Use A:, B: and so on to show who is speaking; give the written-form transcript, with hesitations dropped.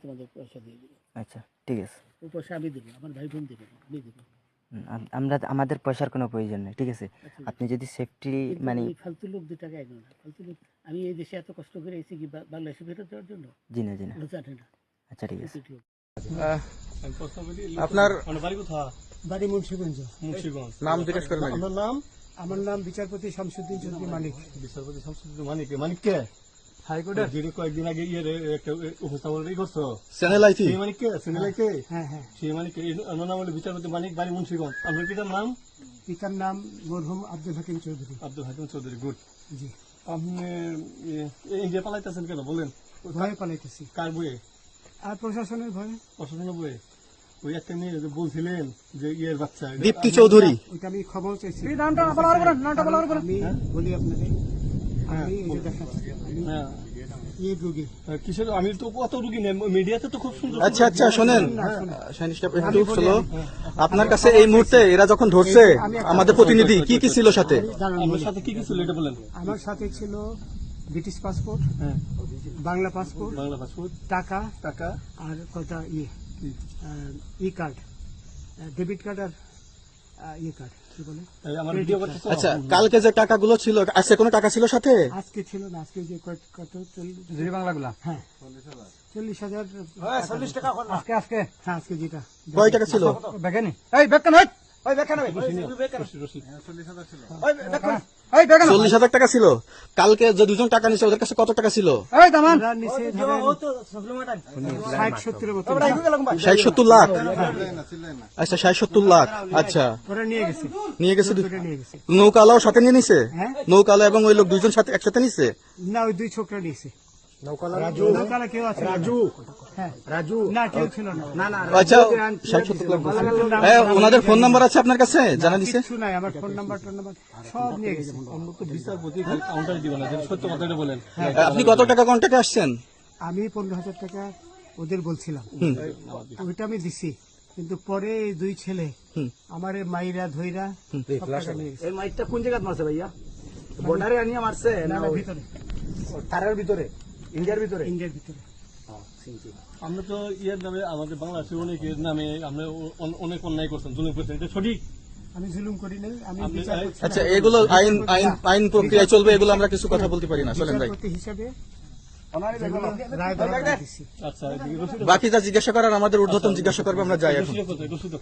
A: তোমাদের পয়সা দিয়ে দেবো।
B: আচ্ছা ঠিক আছে।
A: ওই পয়সা আমি দেবো, আমার ভাই বোন দেবে, আমি দেবো।
B: আমরা আমাদের পয়সার কোনো প্রয়োজন নেই, ঠিক আছে।
A: আচ্ছা,
B: আপনি যদি সেফটি
A: কিন্তু
B: মানে
A: ওই ফালতু লোক 2 টাকা একদম না, ফালতু লোক। আমি এই দেশে এত কষ্ট করে এসেছি কি বাংলাদেশে ফেরত দেওয়ার জন্য?
B: জি না জি না।
A: ওরা জানে না।
B: আচ্ছা ঠিক আছে।
A: কুকুর লোক।
C: আপনার
D: বাড়ি কোথায়?
A: বাড়ি মুন্সিগঞ্জ।
D: মুন্সিগঞ্জ।
C: নাম জিজ্ঞেস করেন আগে।
D: আপনার নাম?
A: আমার নাম বিচারপতি শামসুদ্দিন চৌধুরী মানিক।
D: বিচারপতি শামসুদ্দিন মানিক। মানিক কে?
C: হাইকোর্টের
D: যিনি কয়েকদিন আগে একটা উপস্থাপন করছো।
C: চ্যানেল আইটি
D: সেই মানিক কে? সিনেলাইতে?
A: হ্যাঁ হ্যাঁ।
D: সেই মানিক ওনার নাম হলো বিচারপতি মানিক, বাড়ি মুন্সিগঞ্জ। আপনার পিতার নাম?
A: পিতার নাম মরহুম আব্দুল হাকিম চৌধুরী।
D: আব্দুল হাকিম চৌধুরী। গুড।
A: জি।
D: আপনি ইন্ডিয়া পালাইতেছেন কেন বলেন?
A: ভয়ে পালাইতেছি।
D: কার বইয়ে?
A: আর প্রশাসনের ভয়ে।
D: প্রশাসনের বইয়ে? ওই একটা মেয়ে যে বলছিলেন যে ইয়ের বাচ্চা,
C: দীপ্তি চৌধুরী।
A: ওইটা আমি খবর চাইছি।
D: নামটা বলার
A: আমি বলি আপনাদের, আমি এই যে দেখাচ্ছি, আমি
D: হ্যাঁ।
A: ইয়ে রোগী।
D: কিসের? আমি তো অত রুগী নেই, মিডিয়াতে তো খুব সুন্দর।
C: আচ্ছা আচ্ছা শোনেন একটু স্লো। আপনার কাছে এই মুহূর্তে এরা যখন ধরছে আমাদের প্রতিনিধি কি কি ছিল সাথে?
D: আপনার সাথে কি কি ছিল এটা বলেন?
A: আমার সাথে ছিল ব্রিটিশ পাসপোর্ট,
D: হ্যাঁ,
A: বাংলা পাসপোর্ট,
D: বাংলা পাসপোর্ট,
A: টাকা
D: টাকা,
A: আর কয়টা ই কার্ড, ডেবিট কার্ড আর ই কার্ড, কি বলে?
D: এই আমার ভিডিও করতেছো?
C: আচ্ছা কালকে যে টাকাগুলো ছিল, আজকে কোনো টাকা ছিল সাথে?
A: আজকে ছিল না, আজকে যে কত
C: বাংলাগুলা
A: হ্যাঁ 40,000
D: টাকা
A: আজকে আজকে হ্যাঁ আজকে যেটা
C: কয় টাকা ছিল?
A: বেগানি
D: রসিদ।
C: 40,000 টাকা ছিল। কালকে যে দুজন টাকা নিছে ওদের কাছে কত টাকা ছিল?
A: ওরা নিচে ধরেন 60-70 মতো
C: 60-70 লাখ। আচ্ছা 60-70 লাখ। আচ্ছা
A: ওরা নিয়ে গেছে,
C: নিয়ে গেছে।
A: নিয়ে গেছে।
C: নৌকালাও সাথে নিয়ে নিছে?
A: হ্যাঁ।
C: নৌকালা এবং ওই লোক দুইজন সাথে একসাথে নিছে?
A: না, ওই দুই ছোকরা নিয়েছে। নৌকালা কেউ আছে? হ্যাঁ রাজু না, কেউ ছিল না।
C: আচ্ছা 60-70 লাখ বলছে। ওনাদের ফোন নাম্বার আছে আপনার কাছে? জানা দিছে?
A: কিছু নাই, আমার ফোন নাম্বার সব নিয়ে গেছে।
D: বিচারপতি খালি কাউন্টার দিবেন না, যেটা সত্য কথাটা বলেন।
C: আপনি কত টাকা কন্ট্যাক্টে আসছেন?
A: আমি 15,000 টাকা ওদের বলছিলাম, ওইটা আমি দিছি। কিন্তু পরে এই দুই ছেলে আমার মাইরা ধইরা সব টাকা নিয়ে গেছে।
E: এই মাইকটা কোন জায়গায় মারছে ভাইয়া? বর্ডারে আনিয়া মারছে
A: না,
E: না
A: না,
E: ওই
A: ভিতরে,
E: তারের ভিতরে, ইন্ডিয়ার ভিতরে?
A: ইন্ডিয়ার ভিতরে।
D: আমরা তো ইয়ের নামে, আমাদের বাংলাদেশের অনেকের নামে আমরা অনেক অন্যায় করছেন, জুলুম করছেন, এটা সঠিক?
A: আমি জুলুম করি নাই, আমি
D: আপনি-
A: বিচার করছি।
C: আচ্ছা এগুলো আইন আইন আইন প্রক্রিয়ায় চলবে, এগুলো আমরা কিছু কথা বলতে পারি না। চলেন ভাই।
A: বিচারপতি হিসাবে যেগুলো রায় দেওয়া দিচ্ছি।
D: আচ্ছা, এদিকে রসিদ
C: বাকি যা জিজ্ঞাসা করার আমাদের ঊর্ধ্বতন জিজ্ঞাসা করবে, আমরা যাই এখন।
D: রসিদ কোথায়? রসিদ